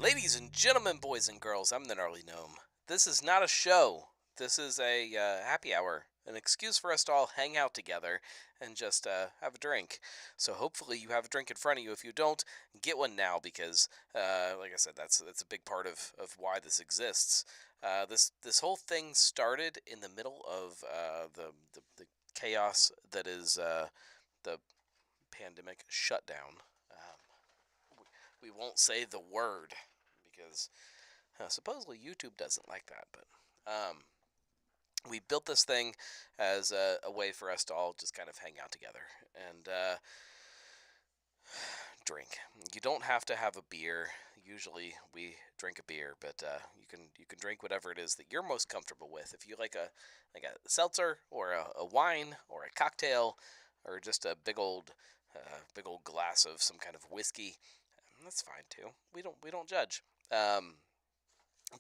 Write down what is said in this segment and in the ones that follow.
Ladies and gentlemen, boys and girls, I'm the Gnarly Gnome. This is not a show. This is a happy hour, an excuse for us to all hang out together and just have a drink. So hopefully you have a drink in front of you. If you don't, get one now because, like I said, that's a big part of why this exists. This whole thing started in the middle of the chaos that is the pandemic shutdown. We won't say the word because supposedly YouTube doesn't like that, but we built this thing as a way for us to all just kind of hang out together and drink. You don't have to have a beer. Usually we drink a beer, but you can drink whatever it is that you're most comfortable with. If you like a seltzer or a wine or a cocktail or just a big old glass of some kind of whiskey, that's fine too. We don't judge. The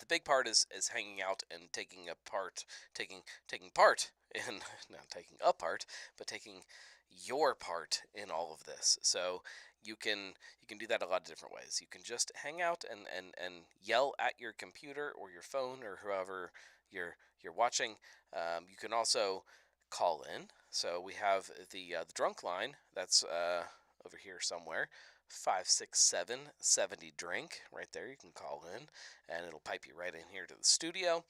big part is hanging out and taking part in not taking a part, but taking your part in all of this. So you can do that a lot of different ways. You can just hang out and yell at your computer or your phone or whoever you're watching. You can also call in. So we have the drunk line that's over here somewhere. 567-70 drink right there. You can call in and it'll pipe you right in here to the studio,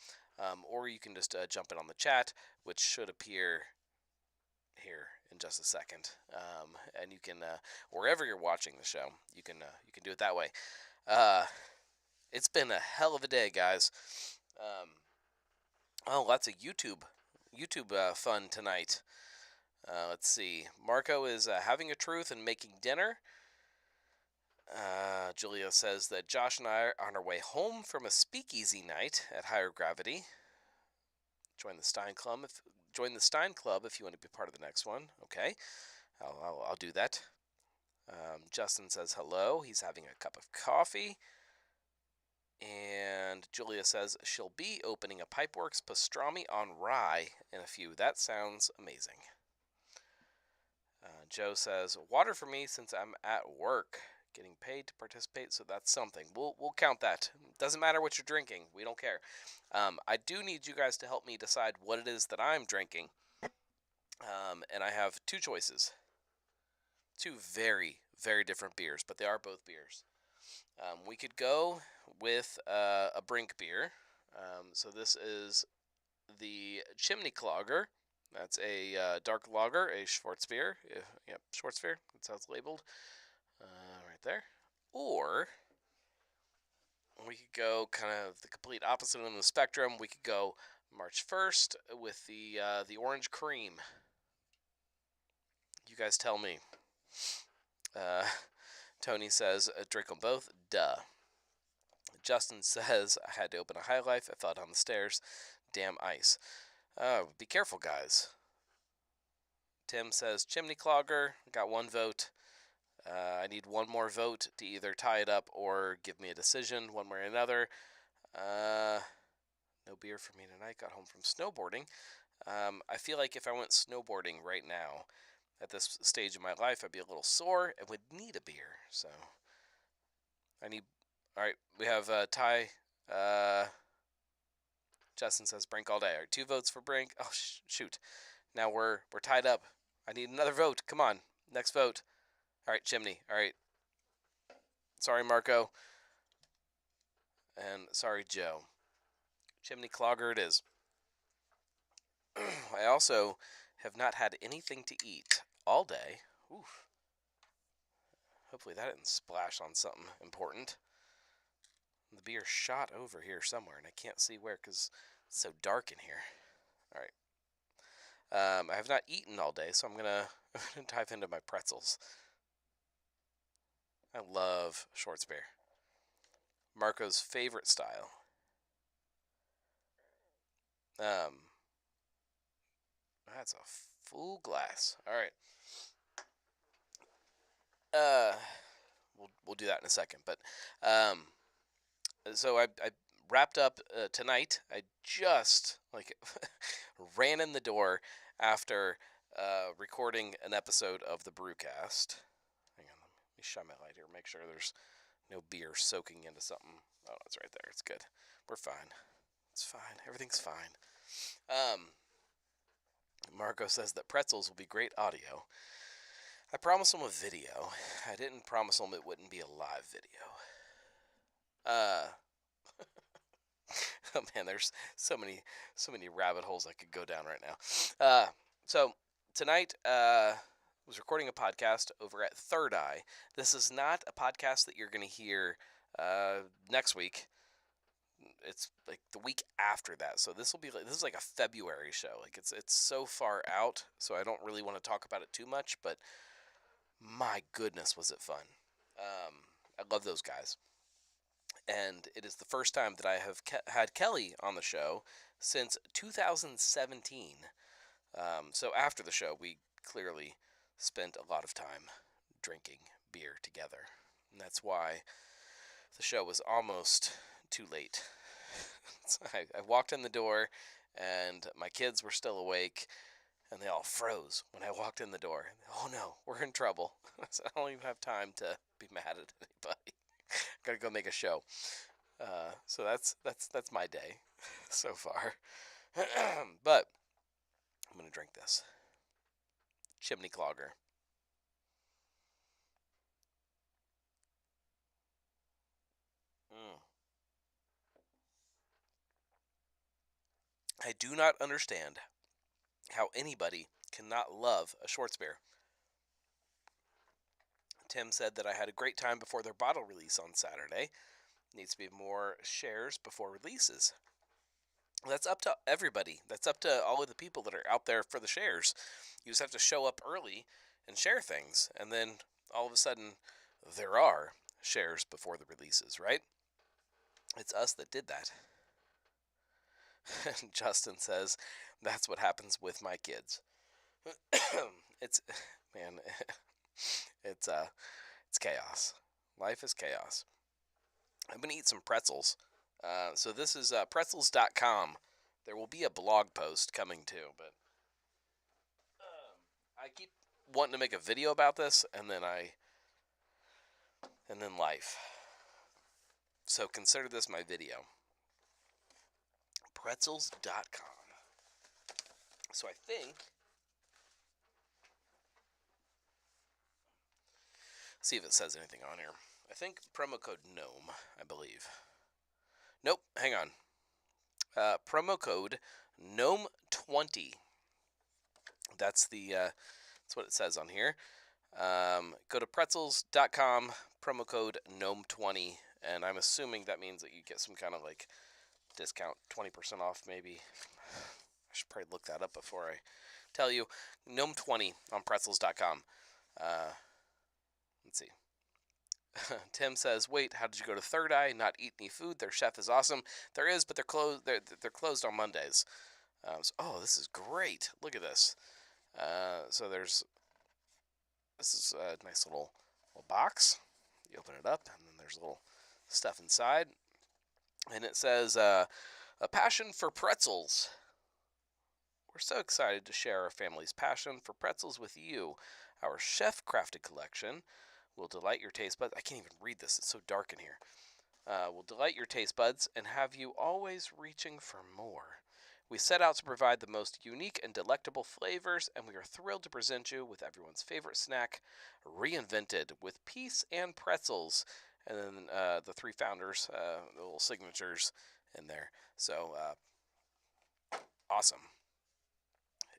or you can just jump in on the chat, which should appear here in just a second. And you can wherever you're watching the show, you can do it that way. It's been a hell of a day, guys. Lots of YouTube fun tonight. Let's see. Marco is having a truth and making dinner. Julia says that Josh and I are on our way home from a speakeasy night at Higher Gravity. Join the Stein Club if you want to be part of the next one. Okay, I'll do that. Justin says hello. He's having a cup of coffee. And Julia says she'll be opening a Pipeworks pastrami on rye in a few. That sounds amazing. Joe says water for me since I'm at work. Getting paid to participate, so that's something. We'll count that. Doesn't matter what you're drinking. We don't care. I do need you guys to help me decide what it is that I'm drinking. And I have two choices. Two very, very different beers, but they are both beers. We could go with a Brink beer. So this is the Chimney Clogger. That's a dark lager, a Schwarzbier. Yep, Schwarzbier. That's how it's labeled. Right there. Or we could go kind of the complete opposite end of the spectrum. We could go March 1st with the orange cream. You guys tell me. Tony says, drink them both. Duh. Justin says, I had to open a High Life. I fell down the stairs. Damn ice. Be careful, guys. Tim says, Chimney Clogger. Got one vote. I need one more vote to either tie it up or give me a decision, one way or another. No beer for me tonight. Got home from snowboarding. I feel like if I went snowboarding right now, at this stage of my life, I'd be a little sore and would need a beer. So, I need... Alright, we have Ty. Justin says Brink all day. Alright, 2 votes for Brink. Oh, shoot. Now we're tied up. I need another vote. Come on. Next vote. Alright, Chimney. Alright. Sorry, Marco. And sorry, Joe. Chimney Clogger it is. I also have not had anything to eat all day. Oof. Hopefully that didn't splash on something important. The beer shot over here somewhere, and I can't see where because it's so dark in here. Alright. I have not eaten all day, so I'm gonna dive into my pretzels. I love Schwarzbier. Marco's favorite style. That's a full glass. All right. We'll do that in a second. But so I wrapped up tonight. I just ran in the door after recording an episode of the Brewcast. Hang on, let me shine my light here. Make sure there's No beer soaking into something. Oh, it's right there. It's good. We're fine. It's fine. Everything's fine. Marco says that pretzels will be great audio. I promised him a video. I didn't promise him it wouldn't be a live video. Oh man, there's so many rabbit holes I could go down right now. So tonight, was recording a podcast over at Third Eye. This is not a podcast that you're going to hear next week. It's like the week after that. So this is like a February show. Like it's so far out, so I don't really want to talk about it too much. But my goodness, was it fun! I love those guys, and it is the first time that I have had Kelly on the show since 2017. So after the show, we clearly spent a lot of time drinking beer together, and that's why the show was almost too late. So I walked in the door, and my kids were still awake, and they all froze when I walked in the door. Oh no, we're in trouble. So I don't even have time to be mad at anybody. Gotta go make a show. So that's my day so far. But I'm gonna drink this chimney clogger. I do not understand how anybody cannot love a Schwarzbier. Tim said that I had a great time before their bottle release on Saturday. Needs to be more shares before releases. That's up to everybody. That's up to all of the people that are out there for the shares. You just have to show up early and share things, and then all of a sudden there are shares before the releases, right? It's us that did that. Justin says that's what happens with my kids. It's man, it's chaos. Life is chaos. I'm gonna eat some pretzels. So this is pretzels.com. There will be a blog post coming too, but I keep wanting to make a video about this, and then life. So consider this my video. Pretzels.com. So I think. See if it says anything on here. I think promo code GNOME, I believe. Nope, hang on. Promo code GNOME20. That's what it says on here. Go to pretzels.com, promo code GNOME20, and I'm assuming that means that you get some kind of like discount, 20% off maybe. I should probably look that up before I tell you. GNOME20 on pretzels.com. Let's see. Tim says, "Wait, how did you go to Third Eye? Not eat any food? Their chef is awesome. There is, but they're closed. They're closed on Mondays. This is great. Look at this. This is a nice little box. You open it up, and then there's little stuff inside, and it says, "A passion for pretzels. We're so excited to share our family's passion for pretzels with you. Our chef-crafted collection will delight your taste buds." I can't even read this. It's so dark in here. Will delight your taste buds and have you always reaching for more. We set out to provide the most unique and delectable flavors, and we are thrilled to present you with everyone's favorite snack, reinvented with peace and pretzels. And then the three founders, the little signatures in there. So, awesome.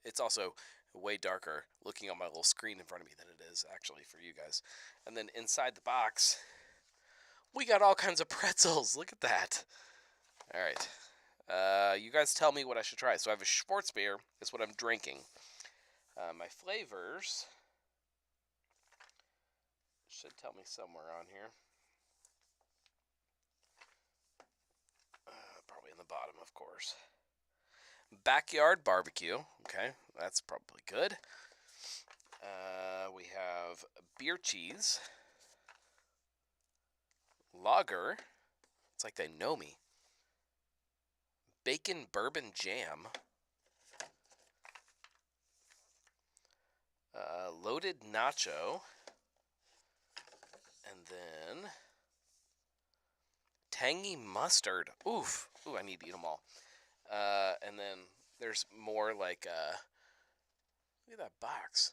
It's also way darker looking on my little screen in front of me than it is actually for you guys. And then inside the box, we got all kinds of pretzels. Look at that. All right. You guys tell me what I should try. So I have a Schwarzbier. That's what I'm drinking. My flavors should tell me somewhere on here. Probably in the bottom, of course. Backyard barbecue. Okay, that's probably good. We have beer cheese. Lager. It's like they know me. Bacon bourbon jam. Loaded nacho. And then Tangy mustard. Oof. Ooh, I need to eat them all. And then there's more like, look at that box.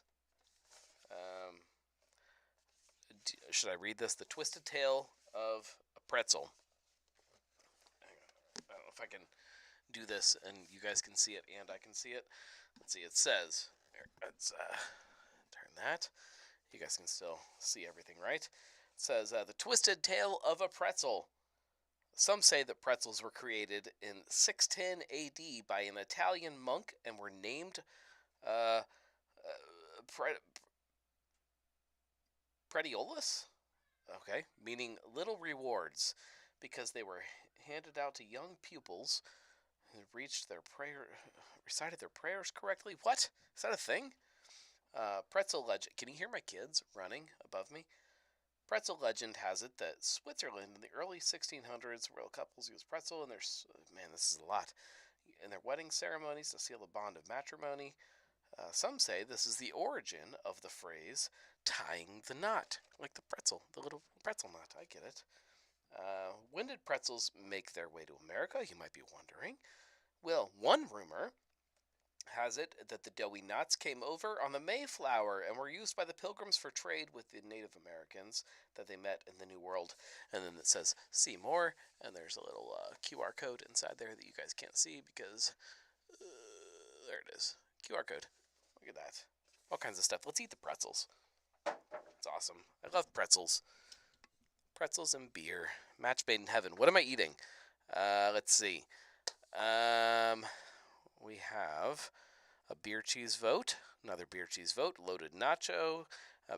Should I read this? The Twisted Tale of a Pretzel. Hang on. I don't know if I can do this and you guys can see it and I can see it. Let's see. It says, let's turn that. You guys can still see everything, right? It says, The Twisted Tale of a Pretzel. Some say that pretzels were created in 610 AD by an Italian monk and were named uh, Prediolus? Okay, meaning little rewards, because they were handed out to young pupils who recited their prayers correctly. What? Is that a thing? Pretzel legend. Can you hear my kids running above me? Pretzel legend has it that Switzerland in the early 1600s, royal couples used pretzel in their this is a lot, in their wedding ceremonies to seal the bond of matrimony. Some say this is the origin of the phrase tying the knot, like the pretzel, the little pretzel knot. I get it. When did pretzels make their way to America, you might be wondering? Well, one rumor has it that the doughy knots came over on the Mayflower and were used by the Pilgrims for trade with the Native Americans that they met in the New World. And then it says, see more, and there's a little QR code inside there that you guys can't see because, there it is, QR code. Look at that. All kinds of stuff. Let's eat the pretzels. It's awesome. I love pretzels. Pretzels and beer. Match made in heaven. What am I eating? Let's see. We have a beer cheese vote, another beer cheese vote, loaded nacho,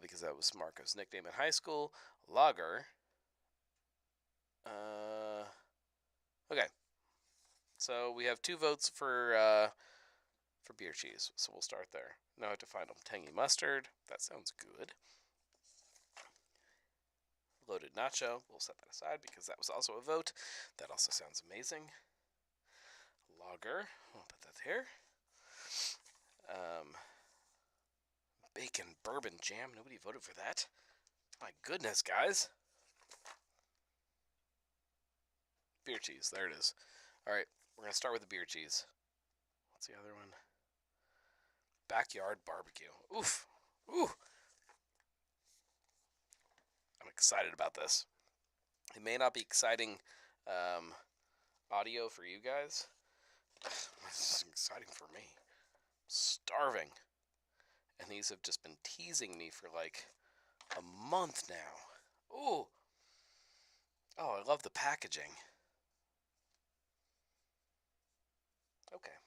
because that was Marco's nickname in high school, lager. Okay, so we have 2 votes for beer cheese, so we'll start there. Now I have to find them. Tangy mustard, that sounds good. Loaded nacho, we'll set that aside because that was also a vote. That also sounds amazing. Lager, we'll put that here. Bacon bourbon jam. Nobody voted for that. My goodness, guys. Beer cheese. There it is. All right, we're going to start with the beer cheese. What's the other one? Backyard barbecue. Oof. Ooh. I'm excited about this. It may not be exciting audio for you guys. This is exciting for me. I'm starving. And these have just been teasing me for like a month now. Ooh. Oh, I love the packaging. Okay.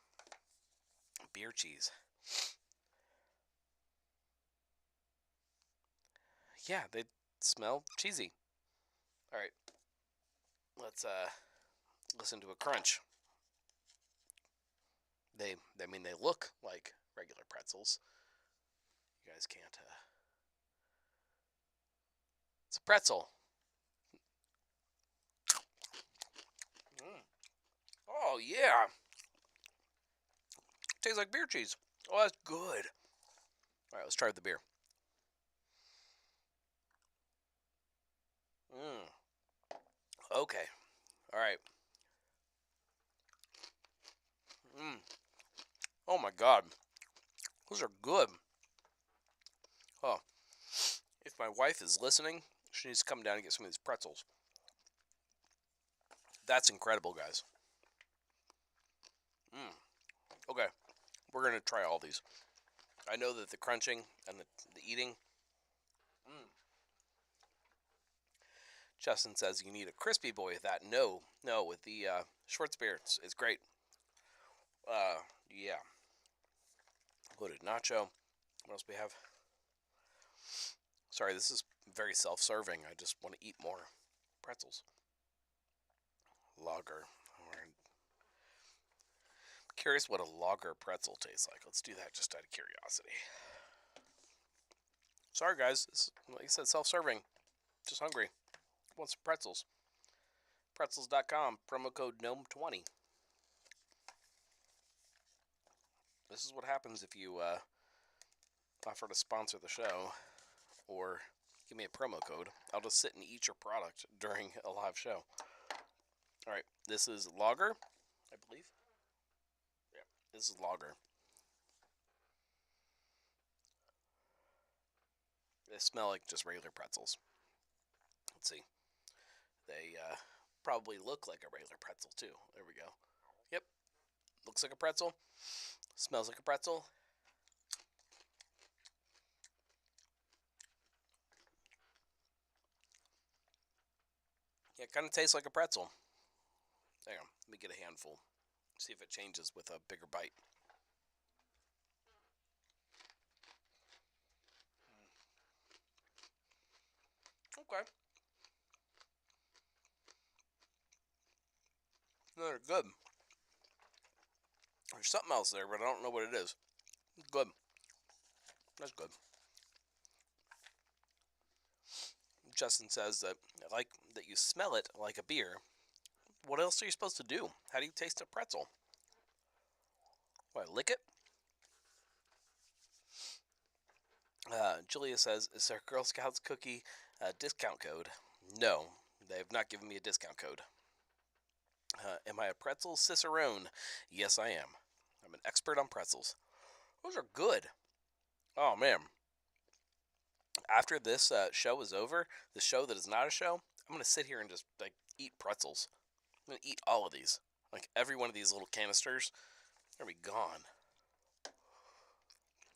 Beer cheese. Yeah, they smell cheesy. All right. Let's listen to a crunch. They look like regular pretzels. You guys can't. It's a pretzel. Oh yeah. Tastes like beer cheese. Oh, that's good. All right, let's try the beer. Okay. All right. Oh my God. Those are good. Oh. If my wife is listening, she needs to come down and get some of these pretzels. That's incredible, guys. Okay. We're going to try all these. I know that the crunching and the eating. Justin says you need a crispy boy with that. No, with the short spirits. It's great. Yeah. Loaded nacho. What else we have? Sorry, this is very self-serving. I just want to eat more pretzels. Lager. I'm curious what a lager pretzel tastes like. Let's do that just out of curiosity. Sorry, guys. This, like I said, self-serving. Just hungry. Want some pretzels. Pretzels.com. Promo code GNOME20. This is what happens if you offer to sponsor the show or give me a promo code. I'll just sit and eat your product during a live show. All right, this is lager, I believe. Yeah, this is lager. They smell like just regular pretzels. Let's see. They probably look like a regular pretzel too. There we go. Yep, looks like a pretzel. Smells like a pretzel. Yeah, it kind of tastes like a pretzel. Hang on, let me get a handful. See if it changes with a bigger bite. Okay. No, they're good. There's something else there, but I don't know what it is. Good. That's good. Justin says that like that you smell it like a beer. What else are you supposed to do? How do you taste a pretzel? What, lick it? Julia says, is there a Girl Scouts cookie discount code? No, they have not given me a discount code. Am I a pretzel cicerone? Yes, I am. I'm an expert on pretzels. Those are good. Oh, man. After this show is over, the show that is not a show, I'm going to sit here and just like eat pretzels. I'm going to eat all of these. Like every one of these little canisters, they're going to be gone.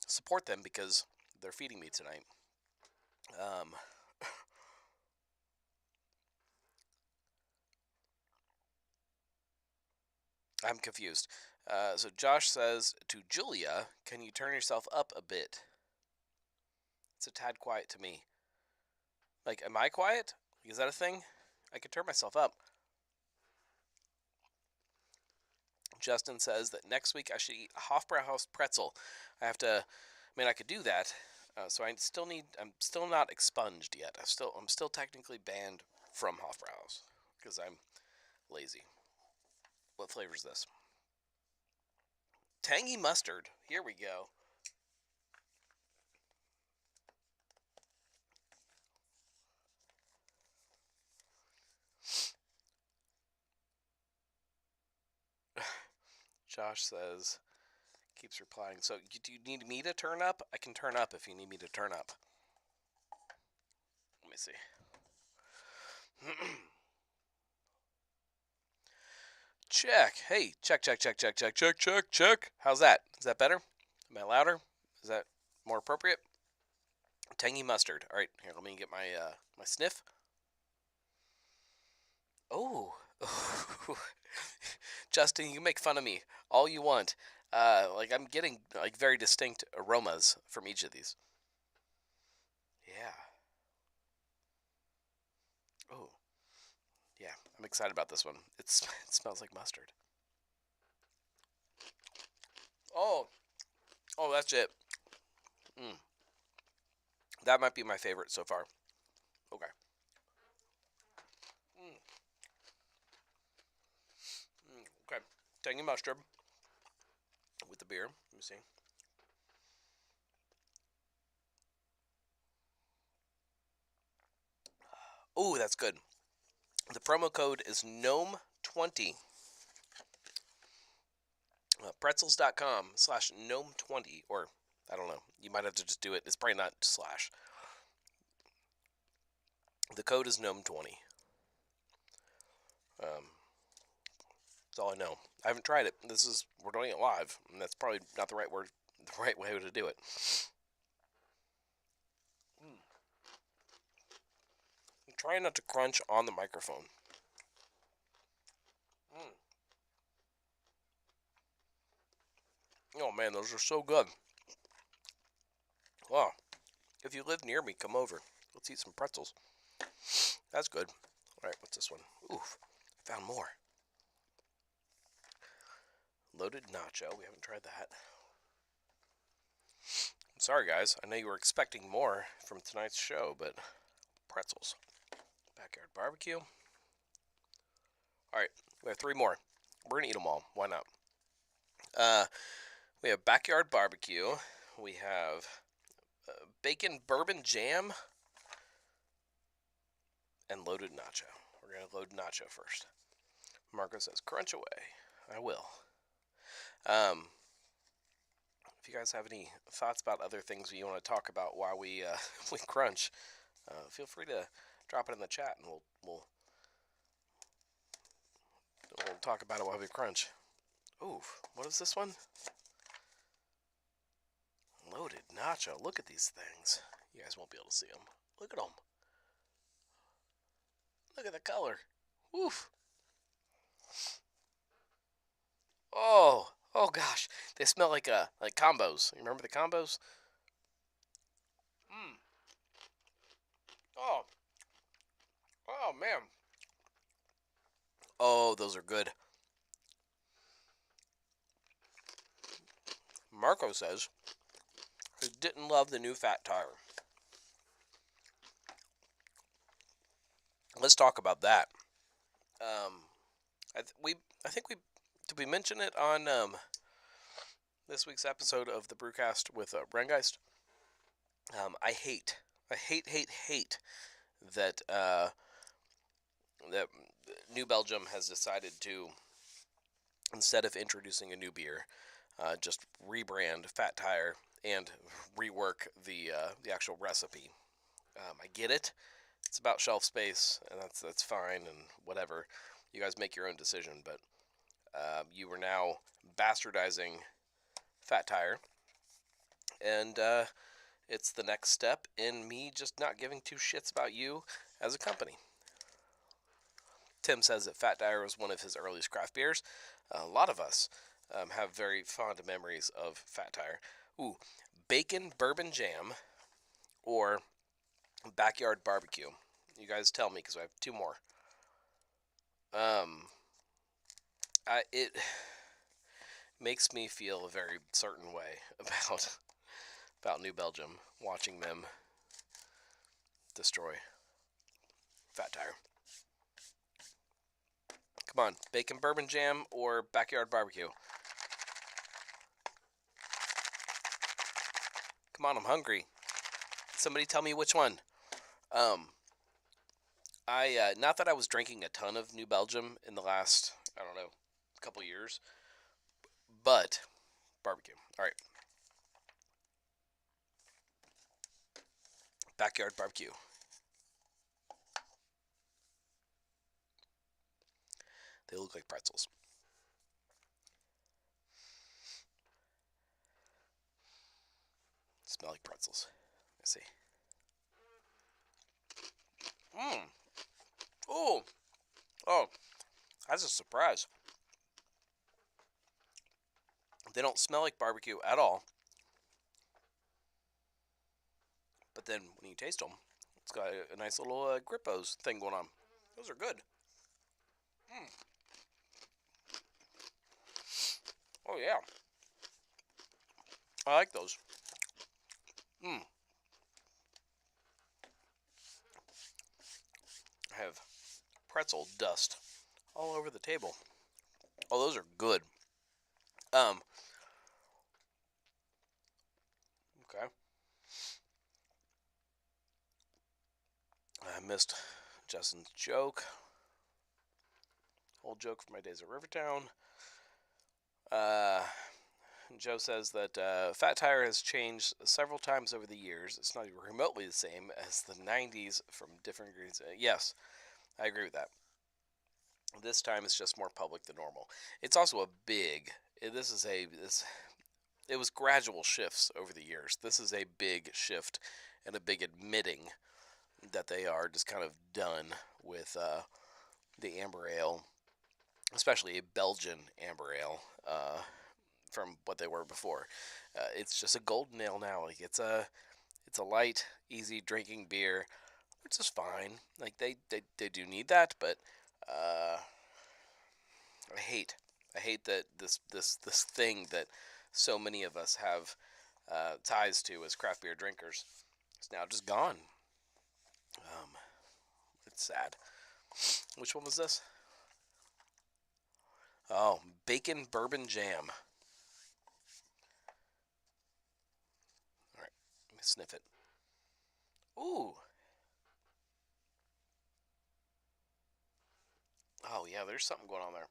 Support them because they're feeding me tonight. Um, I'm confused. So Josh says to Julia, can you turn yourself up a bit? It's a tad quiet to me. Like, am I quiet? Is that a thing? I could turn myself up. Justin says that next week I should eat a Hofbrauhaus pretzel. I have to. I mean, I could do that. So I still need. I'm still not expunged yet. I'm still technically banned from Hofbrauhaus because I'm lazy. What flavor is this? Tangy mustard. Here we go. Josh says, keeps replying. So, do you need me to turn up? I can turn up if you need me to turn up. Let me see. Check. Hey, check, check, check, check, check, check, check, check. How's that? Is that better? Am I louder? Is that more appropriate? Tangy mustard. All right, here. Let me get my sniff. Oh, Justin, you can make fun of me all you want. Like I'm getting like very distinct aromas from each of these. Yeah. Oh, yeah. I'm excited about this one. It smells like mustard. Oh, oh, that's it. Mm. That might be my favorite so far. Okay. Mm. Mm. Okay. Tangy mustard with the beer. Let me see. Oh, that's good. The promo code is GNOME20. Pretzels.com/GNOME20. Or, I don't know. You might have to just do it. It's probably not slash. The code is GNOME20. That's all I know. I haven't tried it. We're doing it live, and that's probably not the right word, the right way to do it. Mm. I'm trying not to crunch on the microphone. Mm. Oh man, those are so good. Wow. If you live near me, come over. Let's eat some pretzels. That's good. All right, what's this one? Oof, found more. Loaded nacho. We haven't tried that. I'm sorry, guys. I know you were expecting more from tonight's show, but pretzels. Backyard barbecue. All right, we have three more. We're gonna eat them all. Why not? We have backyard barbecue. We have bacon bourbon jam and loaded nacho. We're gonna load nacho first. Marco says, crunch away. I will. If you guys have any thoughts about other things you want to talk about while we we crunch, feel free to drop it in the chat, and we'll talk about it while we crunch. Ooh, what is this one? Loaded nacho. Look at these things. You guys won't be able to see them. Look at them. Look at the color. Oof. Oh gosh. They smell like combos. You remember the combos? Mmm. Oh. Oh man. Oh, those are good. Marco says he didn't love the new fat tire. Let's talk about that. I think we did we mention it on this week's episode of the Brewcast with Brengeist. I hate that that New Belgium has decided to, instead of introducing a new beer, just rebrand Fat Tire and rework the actual recipe. I get it; it's about shelf space, and that's fine and whatever. You guys make your own decision, but you are now bastardizing Fat Tire, and it's the next step in me just not giving two shits about you as a company. Tim says that Fat Tire was one of his earliest craft beers. A lot of us have very fond memories of Fat Tire. Ooh, bacon bourbon jam or backyard barbecue. You guys tell me, because I have two more. It makes me feel a very certain way about New Belgium, watching them destroy Fat Tire. Come on, bacon bourbon jam or backyard barbecue? Come on, I'm hungry. Somebody tell me which one. Not that I was drinking a ton of New Belgium in the last, I don't know, couple years, but barbecue. All right. Backyard barbecue. They look like pretzels. Smell like pretzels. Let's see. Oh, that's a surprise. They don't smell like barbecue at all. But then when you taste them, it's got a nice little Grippos thing going on. Those are good. Oh, yeah. I like those. I have pretzel dust all over the table. Oh, those are good. Okay. I missed Justin's joke. Old joke from my days at Rivertown. Joe says that Fat Tire has changed several times over the years. It's not even remotely the same as the 90s from different ingredients. Yes, I agree with that. This time it's just more public than normal. It's also a big. It was gradual shifts over the years. This is a big shift and a big admitting that they are just kind of done with the amber ale, especially a Belgian amber ale, from what they were before. It's just a golden ale now. Like it's a light, easy drinking beer, which is fine. Like they do need that, but I hate that this thing that so many of us have ties to as craft beer drinkers is now just gone. It's sad. Which one was this? Oh, bacon bourbon jam. All right, let me sniff it. Ooh. Oh yeah, there's something going on there.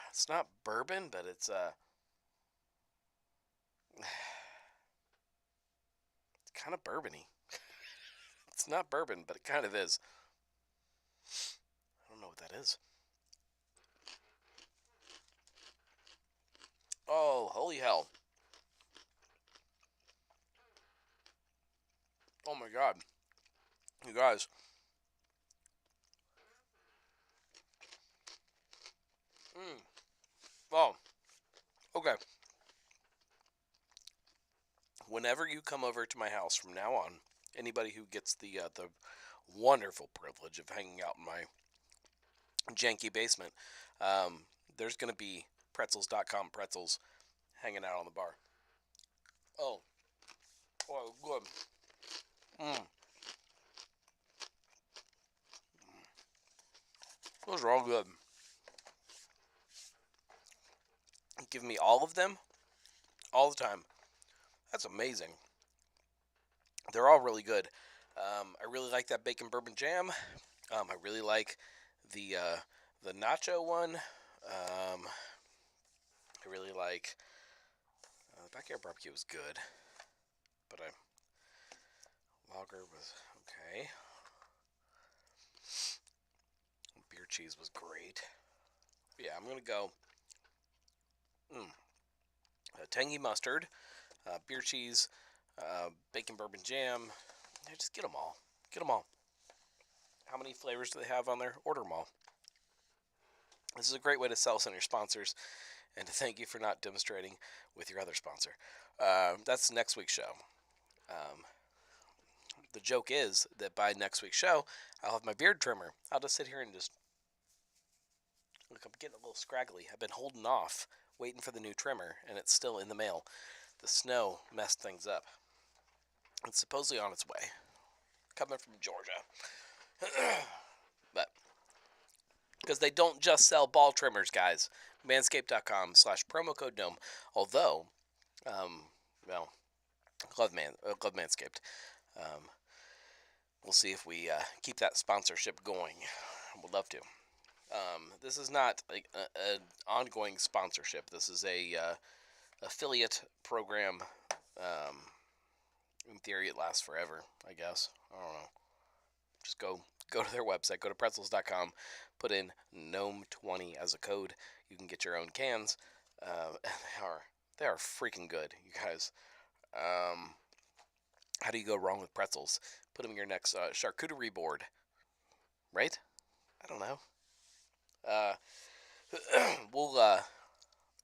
It's not bourbon, but it's it's kind of bourbony. It's not bourbon, but it kind of is. I don't know what that is. Oh, holy hell. Oh my god. You guys. Mm. Oh, okay. Whenever you come over to my house from now on, anybody who gets the wonderful privilege of hanging out in my janky basement, um, there's going to be pretzels.com pretzels hanging out on the bar. Oh, oh, good. Mm. Those are all good. Give me all of them, all the time. That's amazing. They're all really good. I really like that bacon bourbon jam. I really like the nacho one. I really like the backyard barbecue was good, but I lager was okay. Beer cheese was great. Yeah, I'm gonna go. Tangy mustard, beer cheese, bacon bourbon jam. Yeah, just get them all. Get them all. How many flavors do they have on there? Order them all. This is a great way to sell some of your sponsors and to thank you for not demonstrating with your other sponsor. That's next week's show. Um, the joke is that by next week's show, I'll have my beard trimmer. I'll just sit here and just look. I'm getting a little scraggly. I've been holding off, waiting for the new trimmer, and it's still in the mail. The snow messed things up. It's supposedly on its way, coming from Georgia. But because they don't just sell ball trimmers, guys. Manscaped.com/, promo code Gnome. Although, well, love Manscaped. Um, we'll see if we keep that sponsorship going. Would love to. This is not an ongoing sponsorship. This is a affiliate program. Um, in theory, it lasts forever, I guess. I don't know. Just go to their website, go to pretzels.com, put in GNOME20 as a code. You can get your own cans. And they are freaking good, you guys. How do you go wrong with pretzels? Put them in your next charcuterie board, right? I don't know. Uh, we'll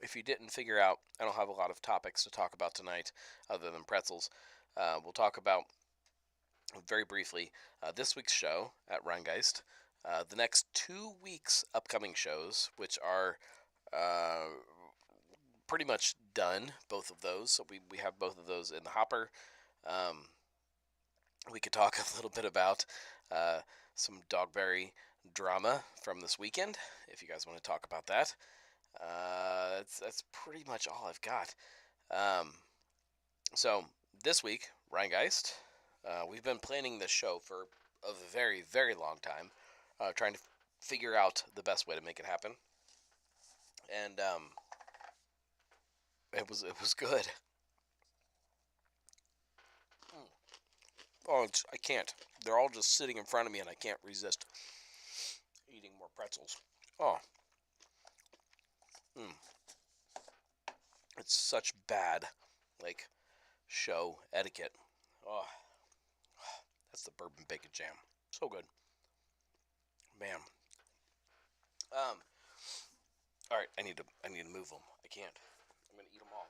if you didn't figure out, I don't have a lot of topics to talk about tonight other than pretzels. We'll talk about very briefly this week's show at Rheingeist, the next 2 weeks' upcoming shows, which are uh, pretty much done, both of those. So we have both of those in the hopper. Um, we could talk a little bit about uh, some Dogberry drama from this weekend, if you guys want to talk about that. That's pretty much all I've got. Um, so this week, Rheingeist, we've been planning this show for a very, very long time, trying to figure out the best way to make it happen, and it was good. Oh, I can't. They're all just sitting in front of me, and I can't resist eating more pretzels. Oh, mm, it's such bad, like, show etiquette. Oh, that's the bourbon bacon jam. So good, man. Um, all right, I need to move them. I can't. I'm gonna eat them all.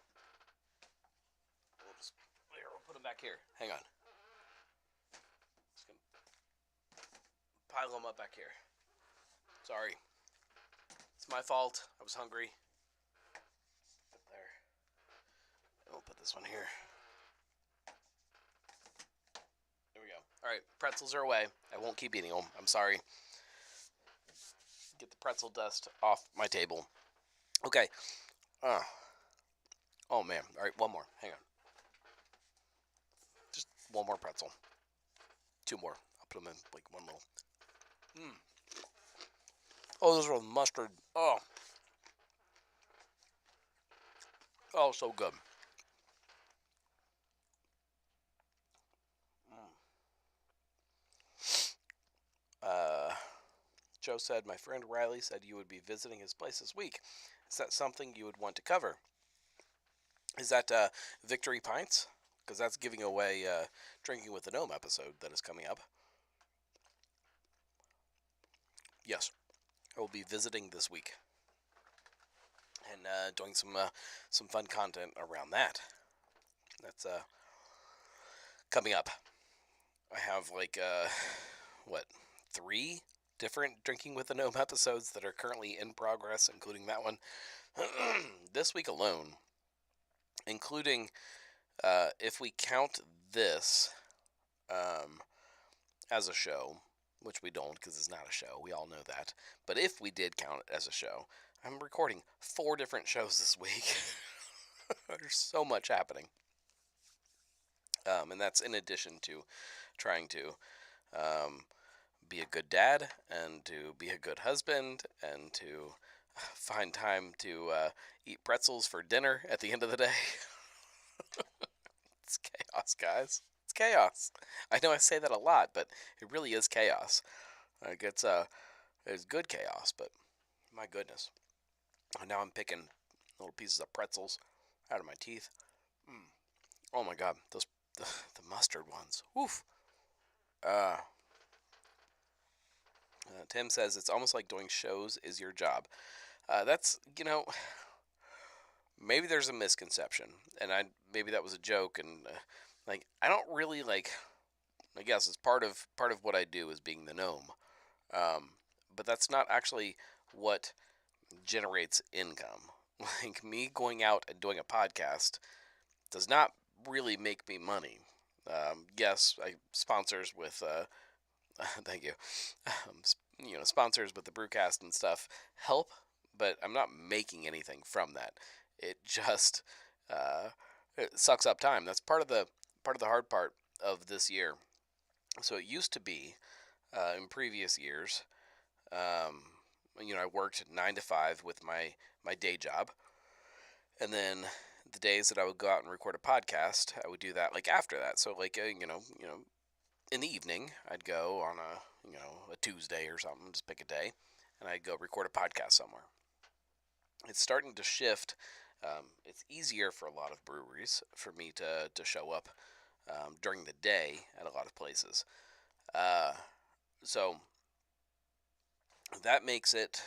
We'll put them back here. Hang on. Just gonna pile them up back here. Sorry, it's my fault. I was hungry. Up there. And we'll put this one here. There we go. All right, pretzels are away. I won't keep eating them. I'm sorry. Get the pretzel dust off my table. Okay. Uh, oh man. All right, one more. Hang on. Just one more pretzel. Two more. I'll put them in like one little. Mm. Oh, those are mustard. Oh, oh, so good. Mm. Uh, Joe said, my friend Riley said you would be visiting his place this week. Is that something you would want to cover? Is that Victory Pints? Because that's giving away Drinking with the Gnome episode that is coming up. Yes, I will be visiting this week and doing some fun content around that. That's coming up. I have like what 3 different Drinking with the Gnome episodes that are currently in progress, including that one this week alone, including if we count this um, as a show, which we don't because it's not a show. We all know that. But if we did count it as a show, I'm recording 4 different shows this week. There's so much happening. And that's in addition to trying to um, be a good dad and to be a good husband and to find time to eat pretzels for dinner at the end of the day. It's chaos, guys. It's chaos. I know I say that a lot, but it really is chaos. Like it's good chaos, but my goodness. And now I'm picking little pieces of pretzels out of my teeth. Mm. Oh my god, the mustard ones. Oof. Uh, Tim says it's almost like doing shows is your job. That's maybe there's a misconception, and maybe that was a joke, and like I don't really like. I guess it's part of what I do is being the gnome, um, but that's not actually what generates income. Like me going out and doing a podcast does not really make me money. Yes, I sponsors with thank you. Sponsors with the Brewcast and stuff help, but I'm not making anything from that. It just uh, it sucks up time. That's part of the hard part of this year. So it used to be in previous years. Um, I worked 9 to 5 with my day job, and then the days that I would go out and record a podcast, I would do that like after that. So like in the evening, I'd go on a Tuesday or something, just pick a day, and I'd go record a podcast somewhere. It's starting to shift. It's easier for a lot of breweries for me to show up during the day at a lot of places. So that makes it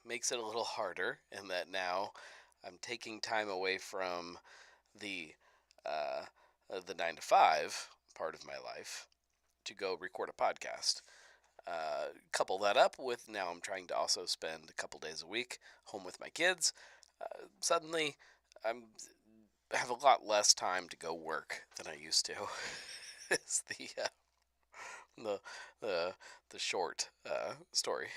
a little harder in that now I'm taking time away from the uh, the 9 to 5 part of my life to go record a podcast. Couple that up with now I'm trying to also spend a couple days a week home with my kids. Suddenly, I have a lot less time to go work than I used to. It's the the the short story.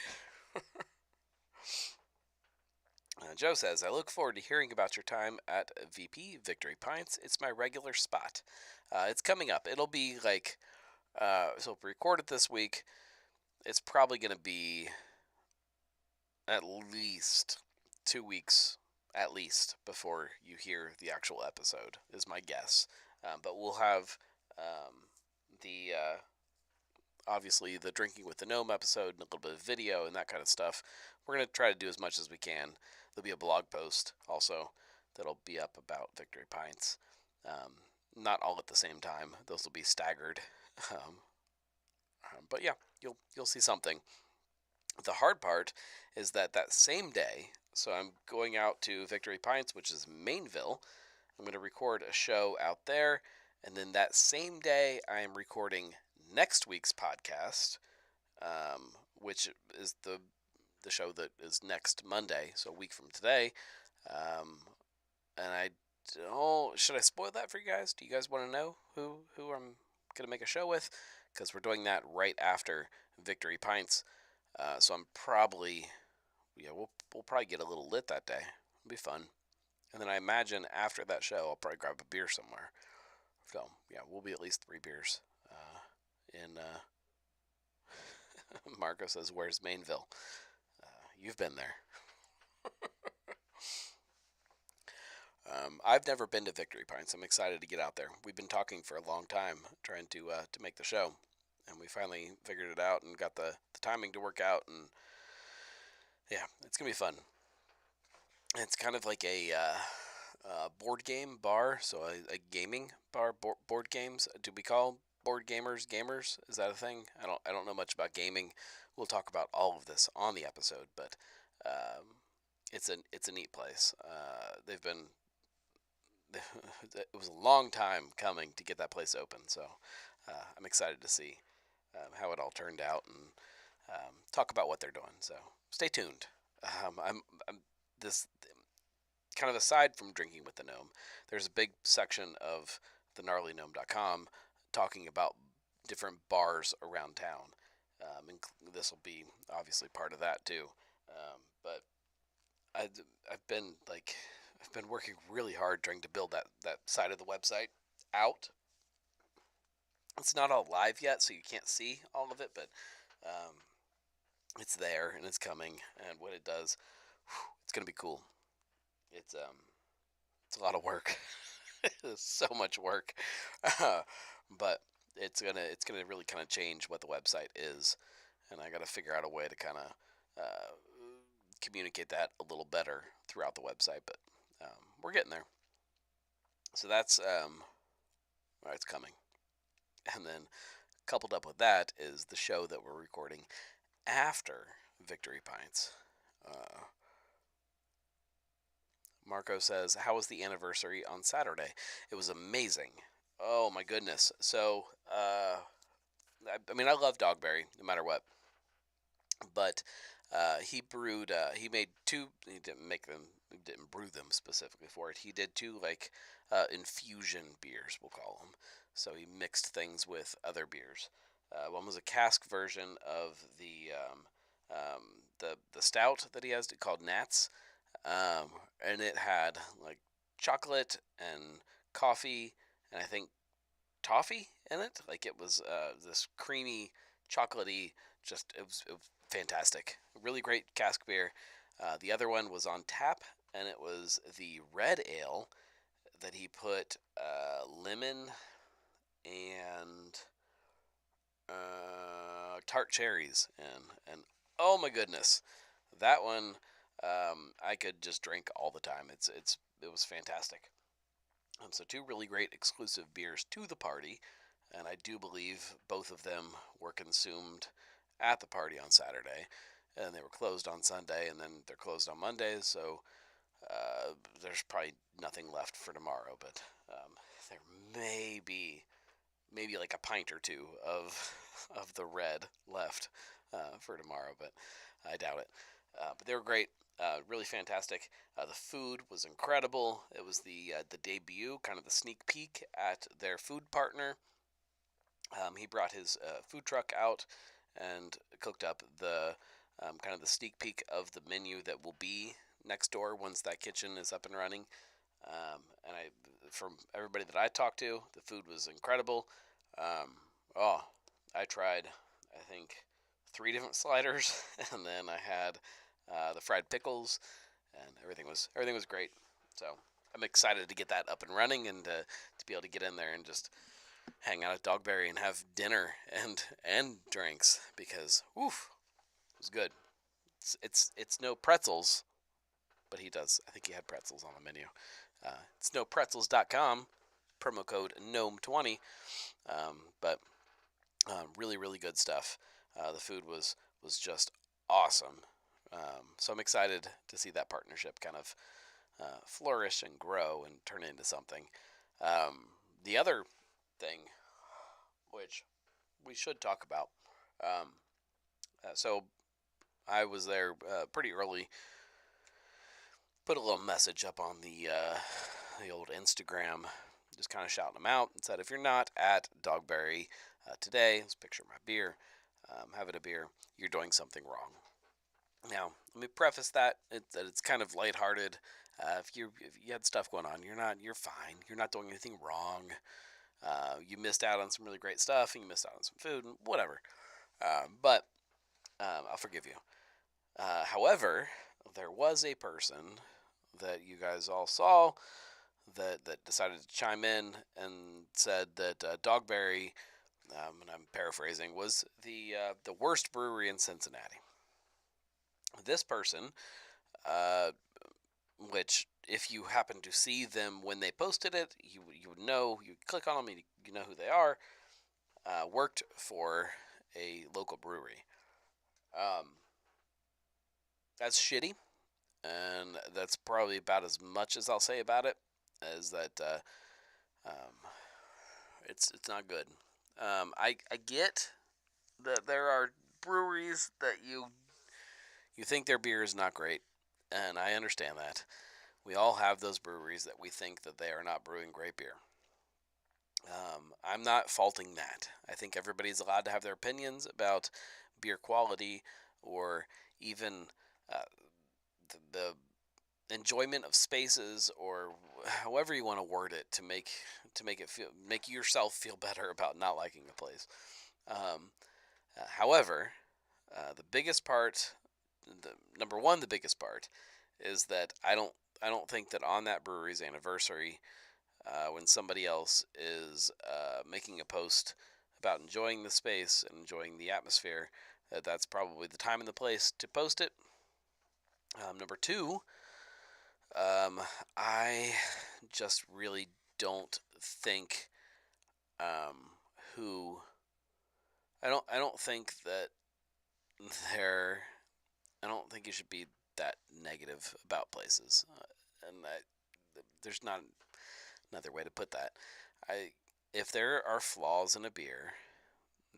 Joe says, I look forward to hearing about your time at VP Victory Pints. It's my regular spot. It's coming up. It'll be like, so if we record it this week, it's probably going to be at least 2 weeks, at least, before you hear the actual episode, is my guess. But we'll have the obviously the Drinking with the Gnome episode and a little bit of video and that kind of stuff. We're going to try to do as much as we can. There'll be a blog post also that'll be up about Victory Pints. Not all at the same time. Those will be staggered. But yeah, you'll see something. The hard part is that same day, so I'm going out to Victory Pints, which is Mainville. I'm going to record a show out there, and then that same day I am recording next week's podcast, which is the show that is next Monday, so a week from today. And I don't. Should I spoil that for you guys? Do you guys want to know who I'm gonna make a show with? Because we're doing that right after Victory Pints. So I'm probably we'll probably get a little lit that day. It'll be fun. And then I imagine after that show I'll probably grab a beer somewhere. So yeah, we'll be at least 3 beers in Marco says, "Where's Mainville?" You've been there. I've never been to Victory Pints. I'm excited to get out there. We've been talking for a long time, trying to make the show, and we finally figured it out and got the timing to work out. And yeah, it's gonna be fun. It's kind of like a board game bar, so a gaming bar. Board games. Do we call board gamers gamers? Is that a thing? I don't know much about gaming. We'll talk about all of this on the episode, but um, it's a neat place. They've been it was a long time coming to get that place open, so I'm excited to see how it all turned out and talk about what they're doing. So stay tuned. I'm this kind of aside from drinking with the gnome. There's a big section of the gnarlygnome.com talking about different bars around town. This will be obviously part of that too. But I've been like I've been working really hard trying to build that side of the website out. It's not all live yet, so you can't see all of it, but um, it's there and it's coming. And when it does, it's gonna be cool. It's a lot of work. It's so much work, but it's gonna really kind of change what the website is, and I got to figure out a way to kind of uh, communicate that a little better throughout the website. But we're getting there. So that's it's coming, and then coupled up with that is the show that we're recording after Victory Pints. Uh, Marco says, "How was the anniversary on Saturday?" It was amazing. Oh my goodness. So, I mean, I love Dogberry no matter what, but he brewed. He made two. He didn't make them. He didn't brew them specifically for it. He did two like infusion beers, we'll call them. So he mixed things with other beers. One was a cask version of the stout that he has called Nats, and it had like chocolate and coffee, and I think toffee in it. Like it was this creamy, chocolatey. It was fantastic. Really great cask beer. The other one was on tap, and it was the red ale that he put lemon and tart cherries in. And oh my goodness, that one I could just drink all the time. It was fantastic. So two really great exclusive beers to the party, and I do believe both of them were consumed at the party on Saturday, and they were closed on Sunday, and then they're closed on Monday. So there's probably nothing left for tomorrow, but there may be maybe like a pint or two of the red left for tomorrow, but I doubt it. But they were great, really fantastic. The food was incredible. It was the debut, kind of the sneak peek at their food partner. He brought his food truck out and cooked up the kind of the sneak peek of the menu that will be next door once that kitchen is up and running. And from everybody that I talked to, the food was incredible. Oh, I tried, I think, 3 different sliders, and then I had the fried pickles, and everything was great. So I'm excited to get that up and running and to be able to get in there and just hang out at Dogberry and have dinner and drinks because oof, it was good. It's no pretzels, but he does. I think he had pretzels on the menu. It's nopretzels.com, promo code GNOME20. But really, really good stuff. The food was just awesome. So I'm excited to see that partnership kind of flourish and grow and turn into something. The other thing, which we should talk about, so I was there pretty early. Put a little message up on the old Instagram, just kind of shouting them out and said, if you're not at Dogberry today, let's picture my beer, having a beer, you're doing something wrong. Now, let me preface that it's kind of lighthearted. If you had stuff going on, you're fine. You're not doing anything wrong. You missed out on some really great stuff, and you missed out on some food, and whatever. But I'll forgive you. However, there was a person that you guys all saw that decided to chime in and said that Dogberry, and I'm paraphrasing, was the worst brewery in Cincinnati. This person, uh, which if you happen to see them when they posted it, you would know. You click on them, you know who they are. Worked for a local brewery. Um, that's shitty, and that's probably about as much as I'll say about it. Is that um, it's not good. I get that there are breweries that you think their beer is not great, and I understand that. We all have those breweries that we think that they are not brewing great beer. I'm not faulting that. I think everybody's allowed to have their opinions about beer quality or even uh, the enjoyment of spaces or however you want to word it to make yourself feel better about not liking a place. Um, however, the biggest part, the number one, the biggest part is that I don't think that on that brewery's anniversary, when somebody else is making a post about enjoying the space and enjoying the atmosphere, that's probably the time and the place to post it. Number two, um, I just really don't think um, who I don't think that they're I don't think you should be that negative about places, there's not another way to put that. I If there are flaws in a beer,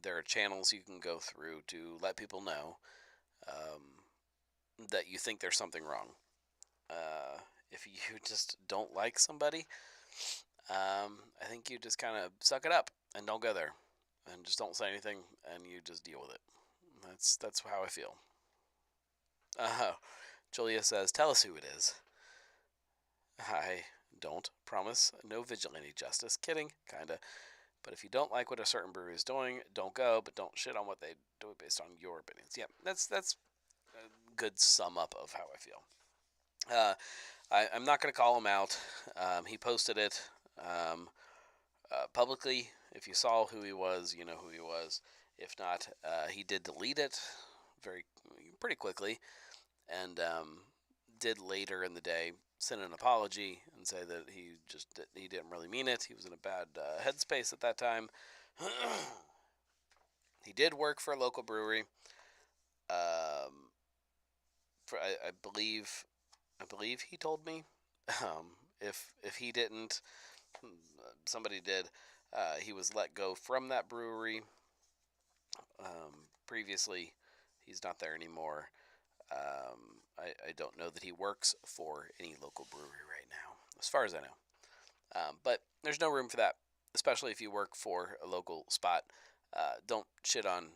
there are channels you can go through to let people know that you think there's something wrong. If you just don't like somebody, I think you just kind of suck it up and don't go there, and just don't say anything, and you just deal with it. That's how I feel. Uh, Julia says, "Tell us who it is." I don't promise no vigilante justice. Kidding, kinda. But if you don't like what a certain brewery is doing, don't go. But don't shit on what they do based on your opinions. Yeah, that's a good sum up of how I feel. Uh, I'm not gonna call him out. He posted it publicly. If you saw who he was, you know who he was. If not, he did delete it very pretty quickly, and did later in the day send an apology and say that he didn't really mean it. He was in a bad headspace at that time. He did work for a local brewery. Um, I believe he told me. If he didn't, somebody did. He was let go from that brewery. Previously, he's not there anymore. I don't know that he works for any local brewery right now, as far as I know. But there's no room for that, especially if you work for a local spot. Don't shit on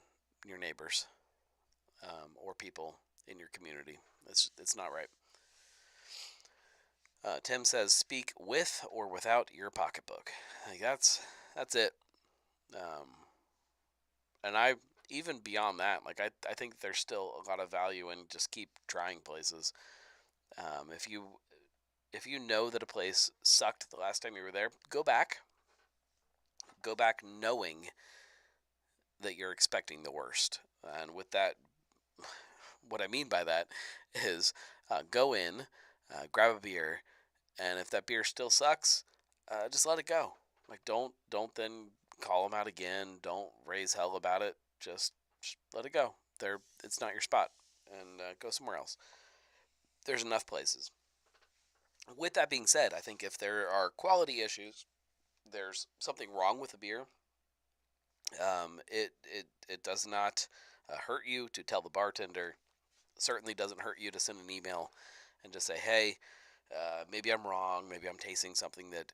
your neighbors or people in your community. It's not right. Tim says, "Speak with or without your pocketbook." Like that's it. Um, and I even beyond that, like I think there's still a lot of value in just keep trying places. If you know that a place sucked the last time you were there, go back. Go back knowing that you're expecting the worst. And with that, what I mean by that is go in, grab a beer, and if that beer still sucks, just let it go. Like don't then call them out again. Don't raise hell about it. Just let it go. It's not your spot, and go somewhere else. There's enough places. With that being said, I think if there are quality issues, there's something wrong with the beer. It does not hurt you to tell the bartender. It certainly doesn't hurt you to send an email and just say, "Hey, maybe I'm wrong. Maybe I'm tasting something that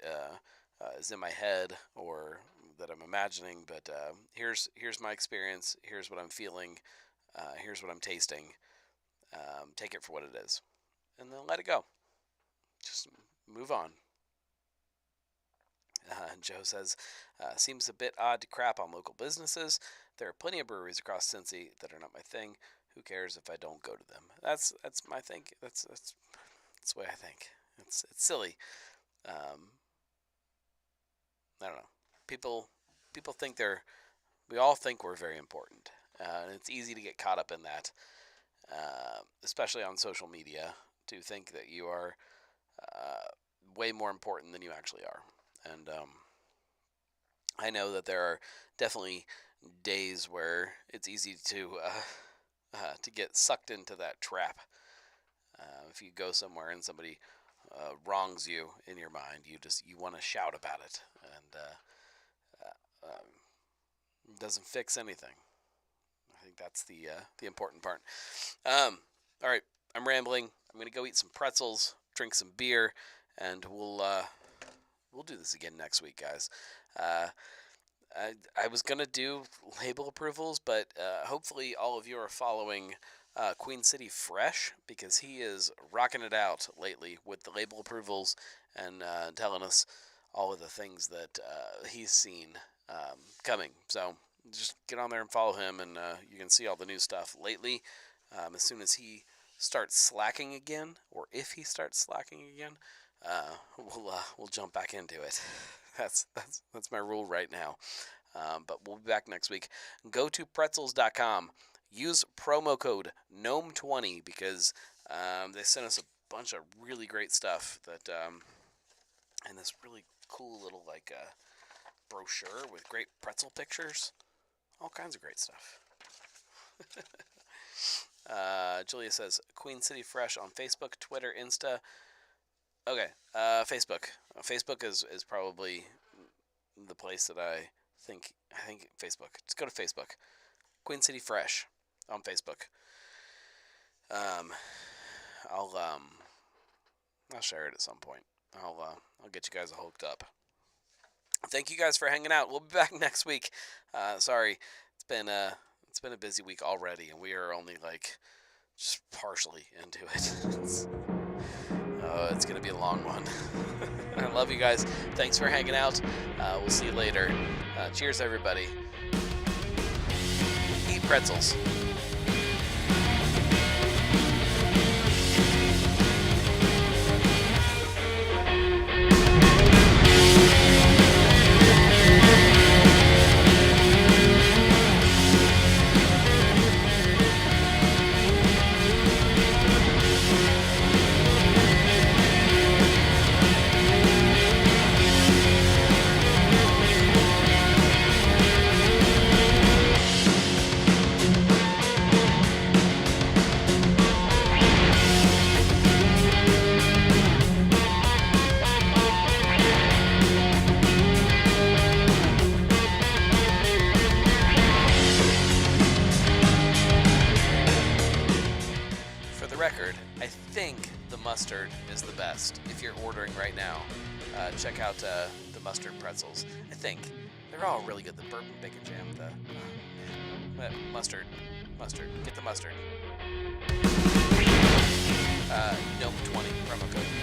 is in my head or that I'm imagining. But here's my experience. Here's what I'm feeling. Here's what I'm tasting. Take it for what it is, and then let it go. Just move on." Joe says, "Seems a bit odd to crap on local businesses. There are plenty of breweries across Cincy that are not my thing. who cares if I don't go to them? That's my thing. That's the way I think. It's silly. I don't know. People think we all think we're very important, and it's easy to get caught up in that, especially on social media, to think that you are way more important than you actually are. And I know that there are definitely days where it's easy to get sucked into that trap. If you go somewhere and somebody wrongs you in your mind, you want to shout about it, and it doesn't fix anything. I think that's the important part. All right, I'm rambling. I'm gonna go eat some pretzels, drink some beer, and we'll do this again next week, guys. I was gonna do label approvals, but hopefully all of you are following Queen City Fresh, because he is rocking it out lately with the label approvals and telling us all of the things that he's seen coming. So just get on there and follow him, and you can see all the new stuff lately. As soon as he starts slacking again, or if he starts slacking again, we'll jump back into it. That's my rule right now. But we'll be back next week. Go to pretzels.com. Use promo code GNOME20, because they sent us a bunch of really great stuff that and this really cool little brochure with great pretzel pictures. All kinds of great stuff. Julia says Queen City Fresh on Facebook, Twitter, Insta. Okay, Facebook. Facebook is probably the place that I think Facebook. Just go to Facebook. Queen City Fresh on Facebook. I'll share it at some point. I'll get you guys hooked up. Thank you guys for hanging out. We'll be back next week. Sorry, it's been a busy week already, and we are only just partially into it. It's gonna be a long one. I love you guys. Thanks for hanging out. We'll see you later. Cheers, everybody. Eat pretzels. Mustard is the best. If you're ordering right now, check out the mustard pretzels. I think they're all really good. The bourbon bacon jam, the mustard. Get the mustard. GNOME20 promo code.